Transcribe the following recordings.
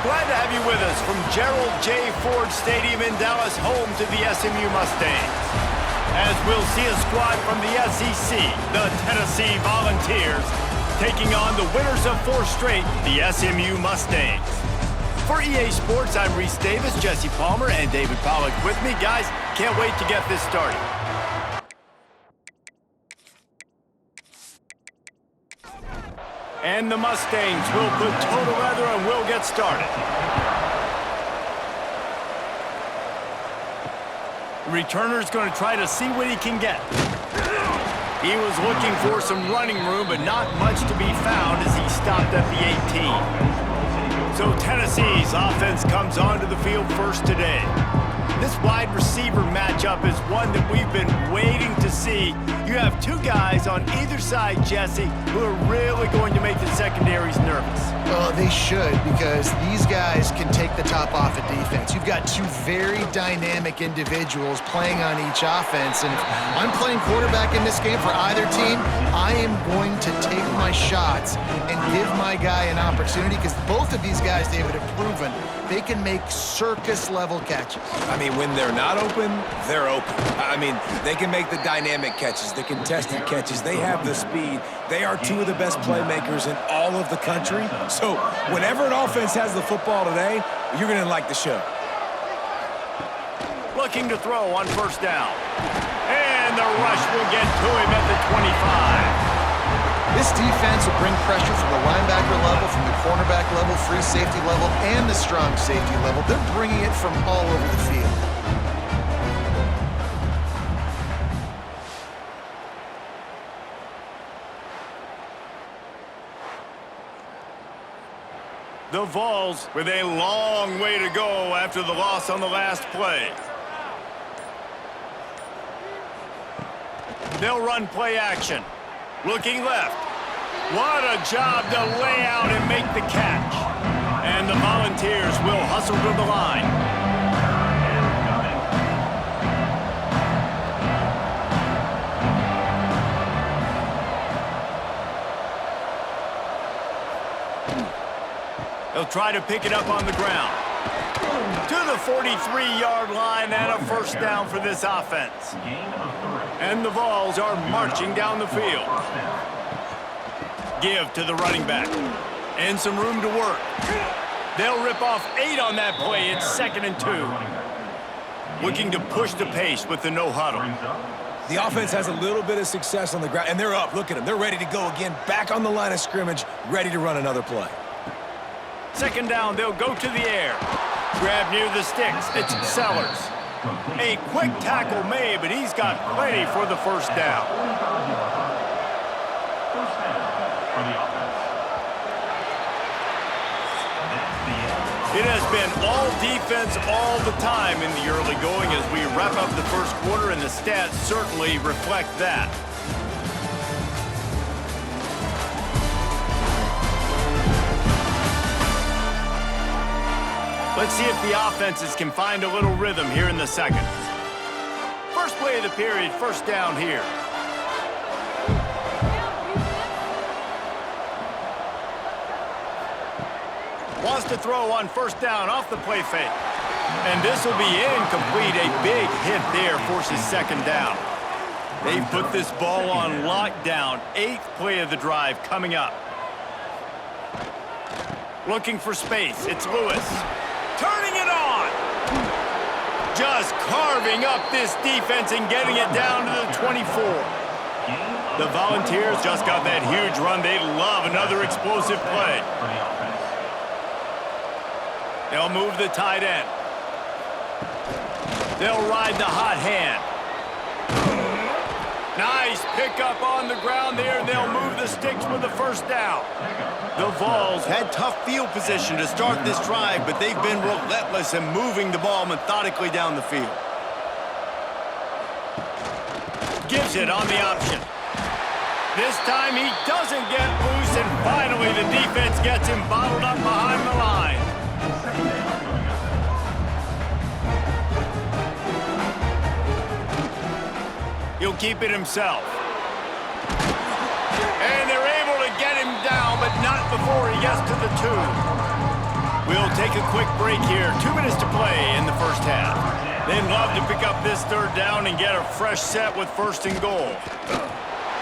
Glad to have you with us from Gerald J. Ford Stadium in Dallas, home to the SMU Mustangs. As we'll see a squad from the SEC, the Tennessee Volunteers, taking on the winners of 4 straight, the SMU Mustangs. For EA Sports, I'm Reese Davis, Jesse Palmer, and David Pollack with me. Guys, can't wait to get this started. And the Mustangs will put total leather and we'll get started. The returner's going to try to see what he can get. He was looking for some running room, but not much to be found as he stopped at the 18. So Tennessee's offense comes onto the field first today. This wide receiver matchup is one that we've been waiting to see. You have 2 guys on either side, Jesse, who are really going to make the secondaries nervous. Well, they should, because these guys can take the top off of defense. You've got 2 very dynamic individuals playing on each offense, and if I'm playing quarterback in this game for either team, I am going to take my shots and give my guy an opportunity, because both of these guys, David, have proven they can make circus-level catches. I mean, when they're not open, they're open. I mean, they can make the dynamic catches, the contested catches. They have the speed. They are 2 of the best playmakers in all of the country. So whenever an offense has the football today, you're going to like the show. Looking to throw on first down. And the rush will get to him at the 25. This defense will bring pressure from the linebacker level, from the cornerback level, free safety level, and the strong safety level. They're bringing it from all over the field. The Vols with a long way to go after the loss on the last play. They'll run play action. Looking left. What a job to lay out and make the catch. And the Volunteers will hustle to the line. They'll try to pick it up on the ground. To the 43-yard line and a first down for this offense. And the Vols are marching down the field. Give to the running back. And some room to work. They'll rip off 8 on that play. It's 2nd and 2. Looking to push the pace with the no-huddle. The offense has a little bit of success on the ground, and they're up. Look at them. They're ready to go again, back on the line of scrimmage, ready to run another play. 2nd down, they'll go to the air. Grab near the sticks. It's Sellers. A quick tackle made, but he's got plenty for the first down. It has been all defense all the time in the early going as we wrap up the first quarter, and the stats certainly reflect that. Let's see if the offenses can find a little rhythm here in the second. First play of the period, first down here. Wants to throw on first down off the play fake. And this will be incomplete. A big hit there forces 2nd down. They've put this ball on lockdown. 8th play of the drive coming up. Looking for space. It's Lewis. Turning it on. Just carving up this defense and getting it down to the 24. The Volunteers just got that huge run. They love another explosive play. They'll move the tight end. They'll ride the hot hand. Nice pickup on the ground there, and they'll move the sticks with the first down. The Vols had tough field position to start this drive, but they've been relentless in moving the ball methodically down the field. Gives it on the option. This time he doesn't get loose, and finally the defense gets him bottled up behind the line. He'll keep it himself. And they're able to get him down, but not before he gets to the 2. We'll take a quick break here. 2 minutes to play in the first half. They'd love to pick up this third down and get a fresh set with first and goal.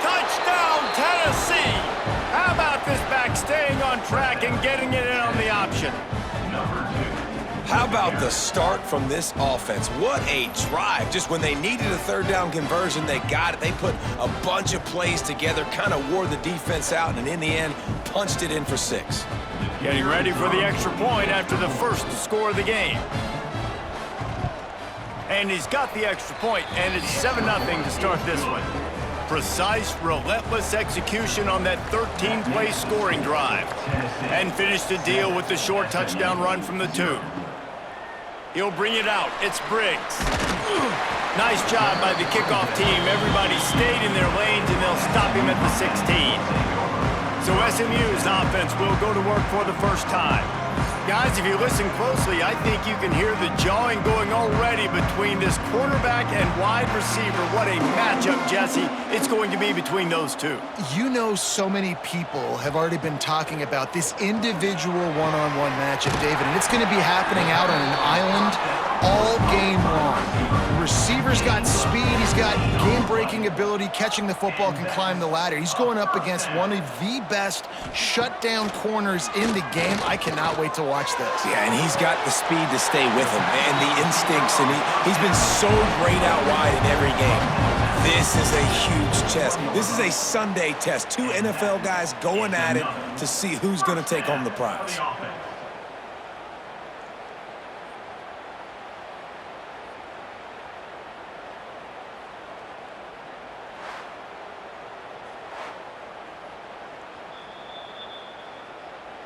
Touchdown, Tennessee! How about this back staying on track and getting it in on the option? How about the start from this offense? What a drive. Just when they needed a third down conversion, they got it. They put a bunch of plays together, kind of wore the defense out, and in the end, punched it in for 6. Getting ready for the extra point after the first score of the game. And he's got the extra point, and it's 7-0 to start this one. Precise, relentless execution on that 13-play scoring drive. And finished the deal with the short touchdown run from the 2. He'll bring it out. It's Briggs. Nice job by the kickoff team. Everybody stayed in their lanes, and they'll stop him at the 16. So SMU's offense will go to work for the first time. Guys, if you listen closely, I think you can hear the jawing going already between this quarterback and wide receiver. What a matchup, Jesse, it's going to be between those two. You know, so many people have already been talking about this individual one-on-one matchup, David, and it's going to be happening out on an island all game long. The receiver's got speed, he's got game-breaking ability, catching the football, can climb the ladder. He's going up against one of the best shutdown corners in the game. I cannot wait to watch this. Yeah, and he's got the speed to stay with him and the instincts, and he's been so great out wide in every game. This is a huge test. This is a Sunday test. 2 NFL guys going at it to see who's going to take home the prize.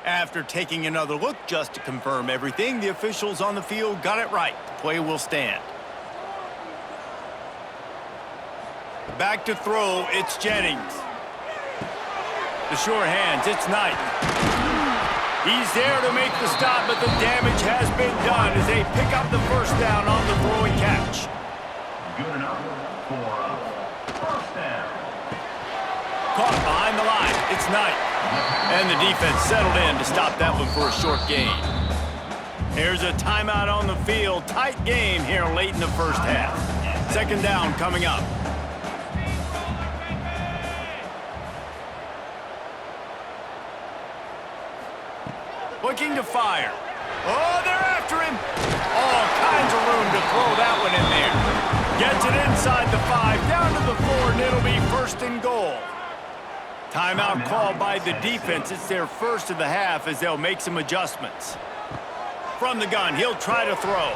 After taking another look just to confirm everything, the officials on the field got it right. The play will stand. Back to throw, it's Jennings. The sure hands, it's Knight. He's there to make the stop, but the damage has been done as they pick up the first down on the throw and catch. Good enough for first down. Caught behind the line, it's Knight. And the defense settled in to stop that one for a short gain. Here's a timeout on the field. Tight game here late in the first half. Second down coming up. Looking to fire. Oh, they're after him. All kinds of room to throw that one in there. Gets it inside the 5, down to the 4, and it'll be first and goal. Timeout called by the defense. It's their first of the half as they'll make some adjustments. From the gun, he'll try to throw.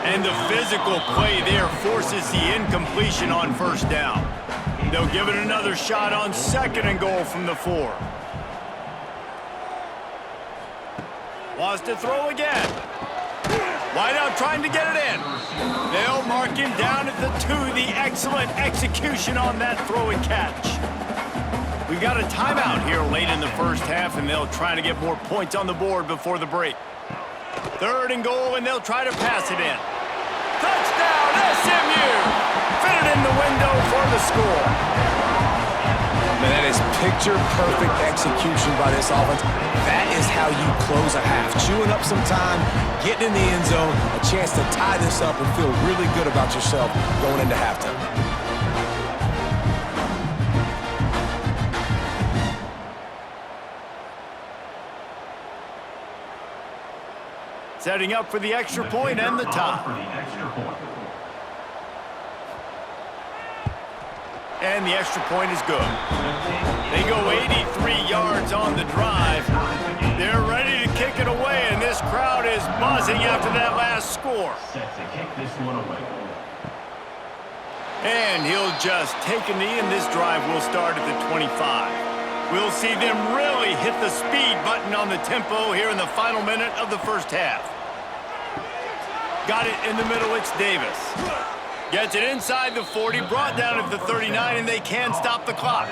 And the physical play there forces the incompletion on first down. They'll give it another shot on second and goal from the 4. Wants to throw again. Wide out trying to get it in. They'll mark him down at the 2. The excellent execution on that throw and catch. We got a timeout here late in the first half, and they'll try to get more points on the board before the break. Third and goal, and they'll try to pass it in. Touchdown, SMU! Fit it in the window for the score. Man, that is picture-perfect execution by this offense. That is how you close a half. Chewing up some time, getting in the end zone, a chance to tie this up and feel really good about yourself going into halftime. Setting up for the extra point and the tie. And the extra point is good. They go 83 yards on the drive. They're ready to kick it away, and this crowd is buzzing after that last score. And he'll just take a knee, and this drive will start at the 25. We'll see them really hit the speed button on the tempo here in the final minute of the first half. Got it in the middle, it's Davis. Gets it inside the 40, brought down at the 39, and they can stop the clock.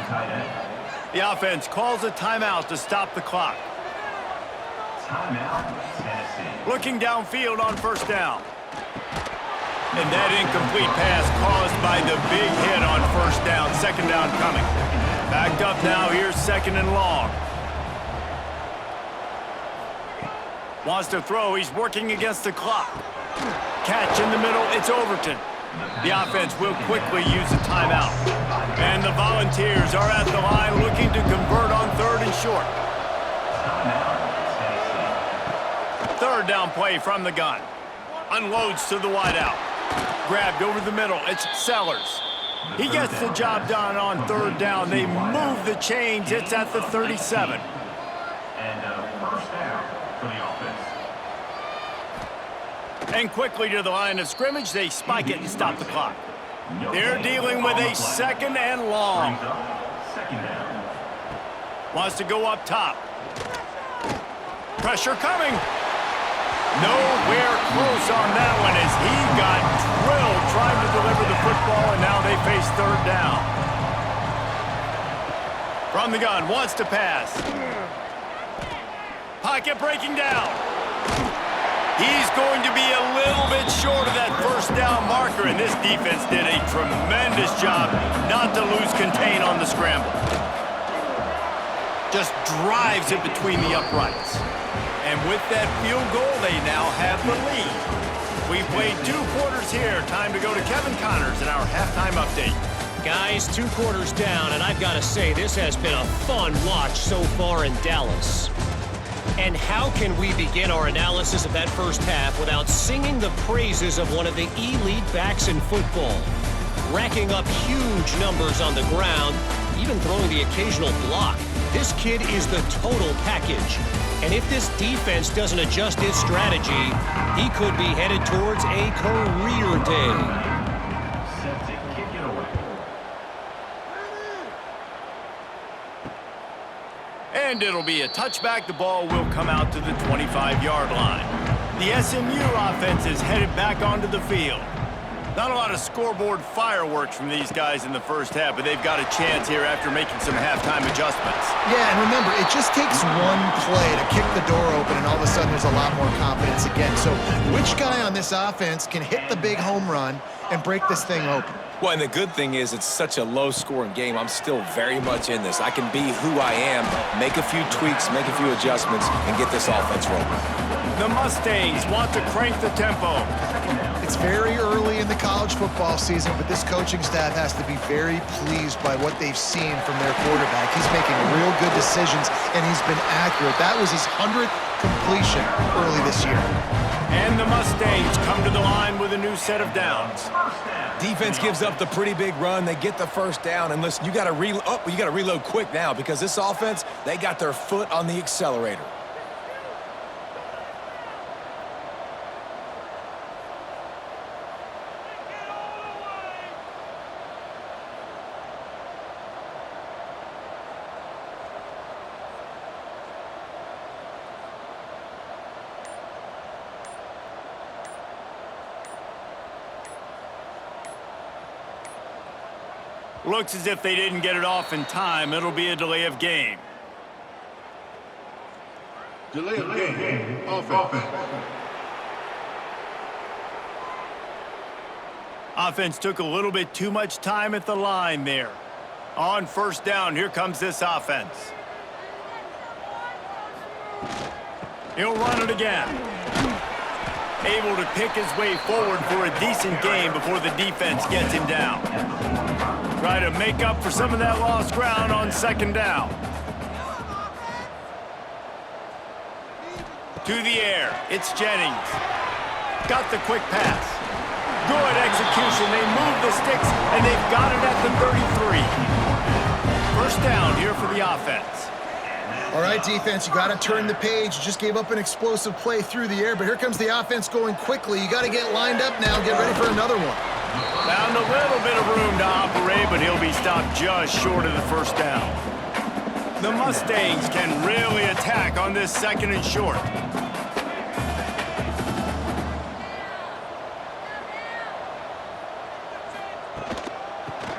The offense calls a timeout to stop the clock. Looking downfield on first down. And that incomplete pass caused by the big hit on first down. Second down coming. Backed up now, here's second and long. Wants to throw. He's working against the clock. Catch in the middle. It's Overton. The offense will quickly use a timeout. And the Volunteers are at the line looking to convert on 3rd and short. Third down play from the gun. Unloads to the wideout. Grabbed over the middle. It's Sellers. He gets the job done on 3rd down. They move the chains. It's at the 37. And first down for the offense. And quickly to the line of scrimmage, they spike it and stop the clock. They're dealing with a 2nd and long. Second down. Wants to go up top. Pressure coming. Nowhere close on that one as he got drilled trying to deliver the football, and now they face 3rd down. From the gun, wants to pass. Pocket breaking down. He's going to be a little bit short of that 1st down marker, and this defense did a tremendous job not to lose contain on the scramble. Just drives it between the uprights. And with that field goal, they now have the lead. We've played 2 quarters here. Time to go to Kevin Connors in our halftime update. Guys, 2 quarters down, and I've got to say, this has been a fun watch so far in Dallas. And how can we begin our analysis of that first half without singing the praises of one of the elite backs in football? Racking up huge numbers on the ground, even throwing the occasional block. This kid is the total package. And if this defense doesn't adjust its strategy, he could be headed towards a career day. Set to kick it away. And it'll be a touchback. The ball will come out to the 25-yard line. The SMU offense is headed back onto the field. Not a lot of scoreboard fireworks from these guys in the first half, but they've got a chance here after making some halftime adjustments. Yeah, and remember, it just takes one play to kick the door open, and all of a sudden there's a lot more confidence again. So which guy on this offense can hit the big home run and break this thing open? Well, and the good thing is it's such a low-scoring game. I'm still very much in this. I can be who I am, make a few tweaks, make a few adjustments, and get this offense rolling. The Mustangs want to crank the tempo. It's very early in the college football season, but this coaching staff has to be very pleased by what they've seen from their quarterback. He's making real good decisions, and he's been accurate. That was his 100th completion early this year. And the Mustangs come to the line with a new set of downs. Defense gives up the pretty big run. They get the 1st down, and listen, you got to reload quick now because this offense, they got their foot on the accelerator. Looks as if they didn't get it off in time. It'll be a delay of game. Delay of game. Offense. Offense took a little bit too much time at the line there. On 1st down, here comes this offense. He'll run it again. Able to pick his way forward for a decent game before the defense gets him down. Try to make up for some of that lost ground on 2nd down. To the air, it's Jennings. Got the quick pass. Good execution. They move the sticks, and they've got it at the 33. 1st down here for the offense. All right, defense, you got to turn the page. You just gave up an explosive play through the air, but here comes the offense going quickly. You got to get lined up now, get ready for another one. Found a little bit of room to operate, but he'll be stopped just short of the 1st down. The Mustangs can really attack on this 2nd and short.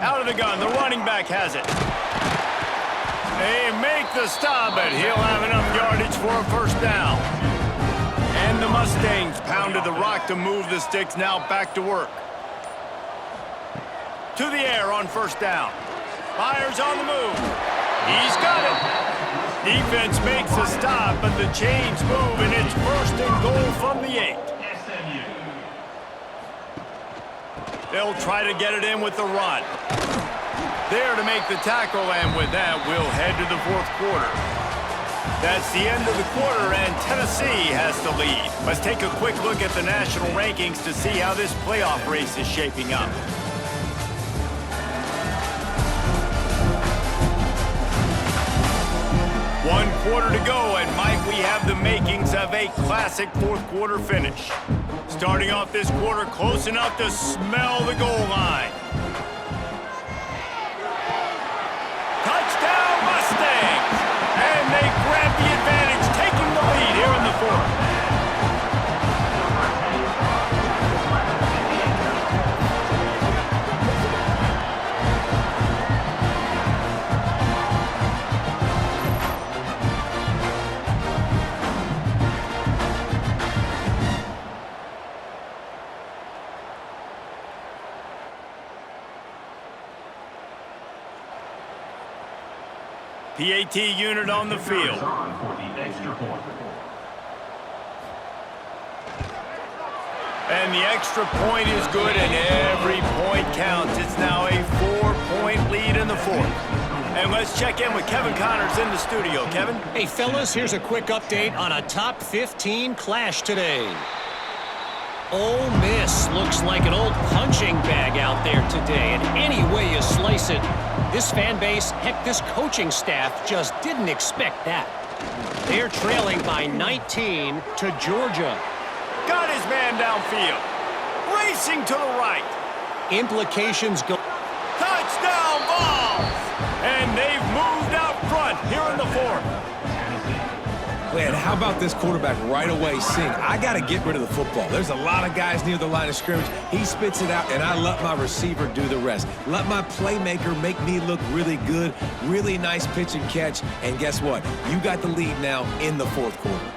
Out of the gun, the running back has it. They make the stop, but he'll have enough yardage for a 1st down. And the Mustangs pounded the rock to move the sticks, now back to work. To the air on 1st down. Fires on the move. He's got it. Defense makes a stop, but the chains move, and it's 1st 38. SMU. They'll try to get it in with the run. There to make the tackle, and with that, we'll head to the fourth quarter. That's the end of the quarter, and Tennessee has the lead. Let's take a quick look at the national rankings to see how this playoff race is shaping up. One quarter to go, and Mike, we have the makings of a classic fourth quarter finish. Starting off this quarter close enough to smell the goal line. Touchdown Mustangs! And they grab the advantage, taking the lead here in the fourth. PAT unit on the field. On for the extra point. And the extra point is good, and every point counts. It's now a 4-point lead in the fourth. And let's check in with Kevin Connors in the studio. Kevin? Hey, fellas, here's a quick update on a top 15 clash today. Ole Miss looks like an old punching bag out there today, and any way you slice it, this fan base, heck, this coaching staff just didn't expect that. They're trailing by 19 to Georgia. Got his man downfield. Racing to the right. Implications go... Touchdown balls! And they've moved out front here in the fourth. Man, how about this quarterback right away seeing, I got to get rid of the football. There's a lot of guys near the line of scrimmage. He spits it out, and I let my receiver do the rest. Let my playmaker make me look really good, really nice pitch and catch. And guess what? You got the lead now in the fourth quarter.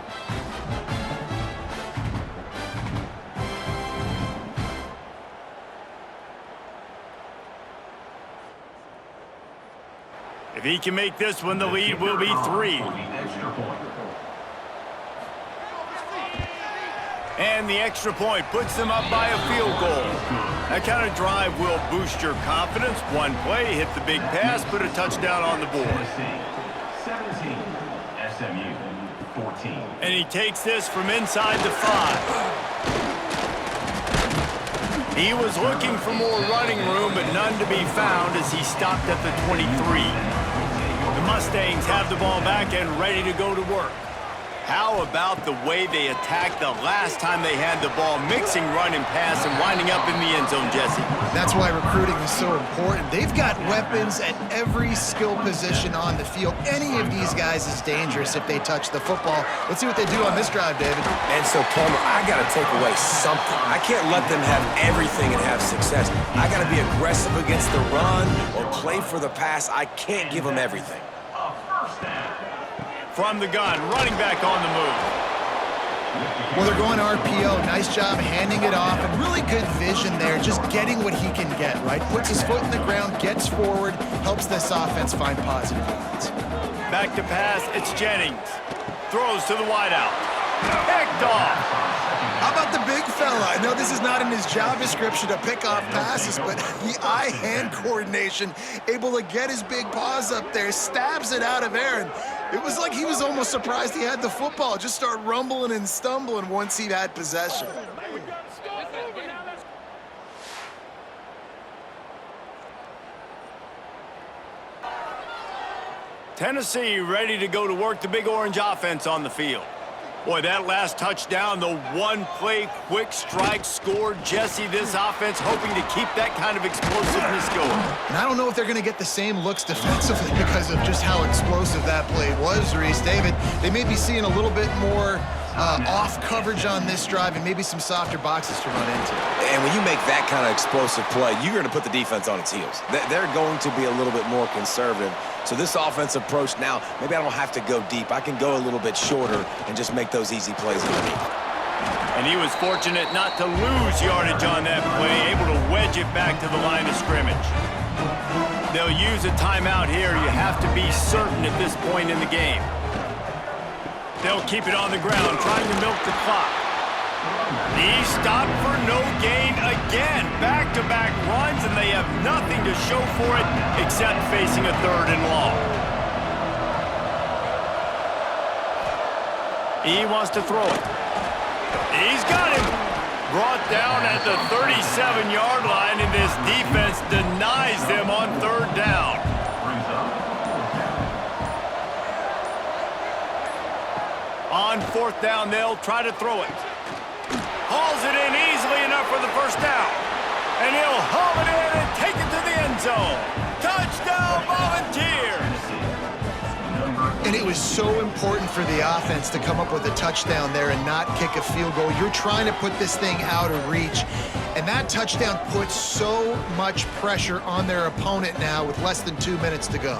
If he can make this one, the lead will be 3. For the extra point. And the extra point puts them up by a field goal. That kind of drive will boost your confidence. One play, hit the big pass, put a touchdown on the board. Tennessee 17, SMU 14. And he takes this from inside the 5. He was looking for more running room, but none to be found as he stopped at the 23. The Mustangs have the ball back and ready to go to work. How about the way they attacked the last time they had the ball, mixing run and pass and winding up in the end zone, Jesse? That's why recruiting is so important. They've got weapons at every skill position on the field. Any of these guys is dangerous if they touch the football. Let's see what they do on this drive, David. And so, Palmer, I got to take away something. I can't let them have everything and have success. I got to be aggressive against the run or play for the pass. I can't give them everything. A first down. From the gun, running back on the move. Well, they're going RPO. Nice job handing it off, and really good vision there, just getting what he can get, right? Puts his foot in the ground, gets forward, helps this offense find positive points. Back to pass, it's Jennings. Throws to the wideout. Picked off. How about the big fella? I know this is not in his job description to pick off passes, but the eye-hand coordination, able to get his big paws up there, stabs it out of Aaron. It was like he was almost surprised he had the football. Just start rumbling and stumbling once he had possession. Tennessee ready to go to work, the Big Orange offense on the field. Boy, that last touchdown, the one-play quick strike scored. Jesse, this offense hoping to keep that kind of explosiveness going. And I don't know if they're going to get the same looks defensively because of just how explosive that play was, Reese. David, they may be seeing a little bit more off coverage on this drive and maybe some softer boxes to run into. And when you make that kind of explosive play, you're going to put the defense on its heels. They're going to be a little bit more conservative. So this offense approach now, maybe I don't have to go deep. I can go a little bit shorter and just make those easy plays underneath. And he was fortunate not to lose yardage on that play, able to wedge it back to the line of scrimmage. They'll use a timeout here. You have to be certain at this point in the game. They'll keep it on the ground, trying to milk the clock. He's stopped for no gain again. Back-to-back runs, and they have nothing to show for it except facing a 3rd and long. He wants to throw it. He's got him. Brought down at the 37-yard line, and this defense denies them on 3rd down. On 4th down, they'll try to throw it. Hauls it in easily enough for the 1st down. And he'll haul it in and take it to the end zone. Touchdown, Volunteers! And it was so important for the offense to come up with a touchdown there and not kick a field goal. You're trying to put this thing out of reach. And that touchdown puts so much pressure on their opponent now with less than 2 minutes to go.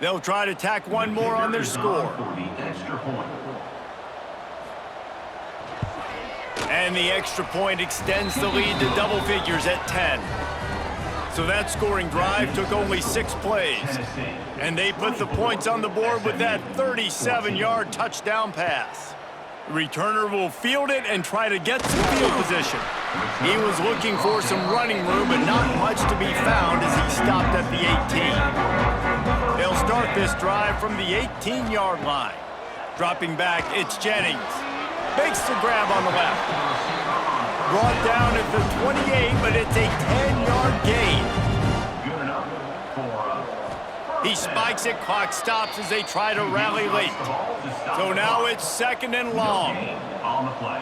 They'll try to tack one more on their score. And the extra point extends the lead to double figures at 10. So that scoring drive took only 6 plays. And they put the points on the board with that 37-yard touchdown pass. The returner will field it and try to get some field position. He was looking for some running room, but not much to be found as he stopped at the 18. They'll start this drive from the 18-yard line. Dropping back, it's Jennings. Makes the grab on the left. Brought down at the 28, but it's a 10-yard gain. He spikes it, clock stops as they try to rally late. So now it's 2nd and long. On the play.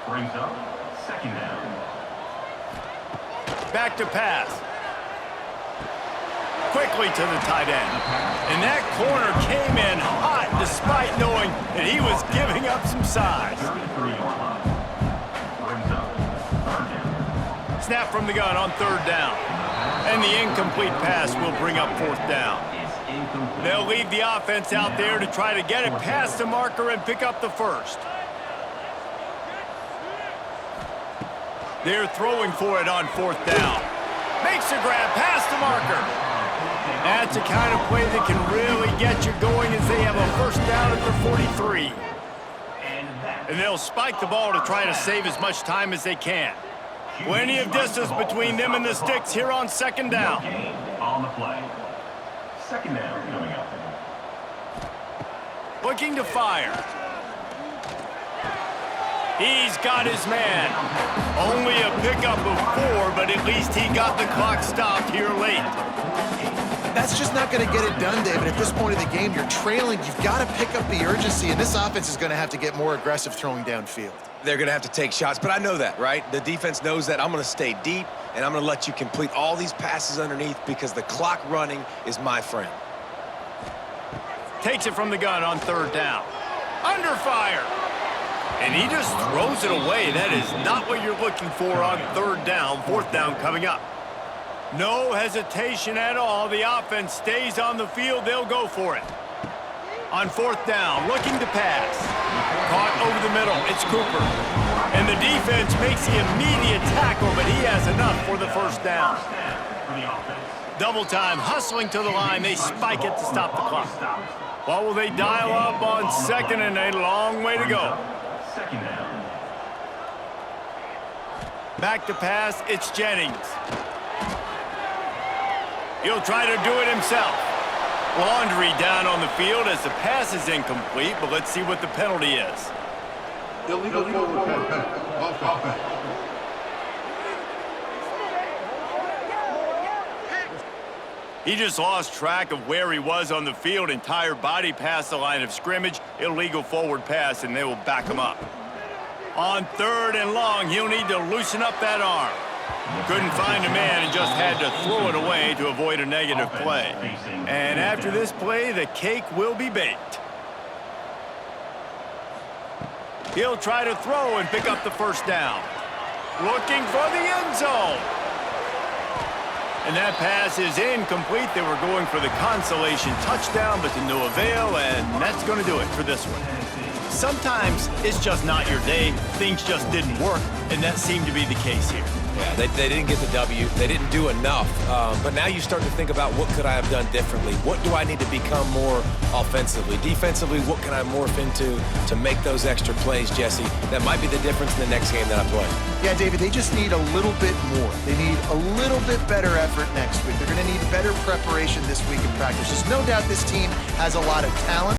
Brings up 2nd down. Back to pass. Quickly to the tight end. And that corner came in hot despite knowing that he was giving up some size. 33-yard line. Brings up 3rd down. Snap from the gun on 3rd down. And the incomplete pass will bring up 4th down. They'll leave the offense out there to try to get it past the marker and pick up the 1st. They're throwing for it on 4th down. Makes a grab past the marker. That's the kind of play that can really get you going as they have a 1st down at the 43. And they'll spike the ball to try to save as much time as they can. Plenty of distance between them and the sticks here on 2nd down. On the play. 2nd down coming up. Looking to fire. He's got his man. Only a pickup of 4, but at least he got the clock stopped here late. That's just not going to get it done, David. At this point of the game, you're trailing. You've got to pick up the urgency, and this offense is going to have to get more aggressive throwing downfield. They're going to have to take shots, but I know that, right? The defense knows that. I'm going to stay deep, and I'm going to let you complete all these passes underneath because the clock running is my friend. Takes it from the gun on 3rd down. Under fire. And he just throws it away. That is not what you're looking for on 3rd down. 4th down coming up. No hesitation at all. The offense stays on the field. They'll go for it. On 4th down, looking to pass. Caught over the middle. It's Cooper. And the defense makes the immediate tackle, but he has enough for the 1st down. Double time, hustling to the line. They spike it to stop the clock. What will they dial up on 2nd and a long way to go? 2nd down. Back to pass, it's Jennings. He'll try to do it himself. Laundry down on the field as the pass is incomplete, but let's see what the penalty is. Illegal forward pass. Offense. He just lost track of where he was on the field. Entire body past the line of scrimmage. Illegal forward pass, and they will back him up. On 3rd and long, he'll need to loosen up that arm. Couldn't find a man and just had to throw it away to avoid a negative play. And after this play, the cake will be baked. He'll try to throw and pick up the 1st down. Looking for the end zone. And that pass is incomplete. They were going for the consolation touchdown, but to no avail, and that's going to do it for this one. sometimes it's just not your day. Things just didn't work, and that seemed to be the case here. Yeah, they didn't get the W. They didn't do enough. But now you start to think about what could I have done differently? What do I need to become more offensively? Defensively, what can I morph into to make those extra plays, Jesse? That might be the difference in the next game that I play. Yeah, David, they just need a little bit more. They need a little bit better effort next week. They're going to need better preparation this week in practice. There's no doubt this team has a lot of talent.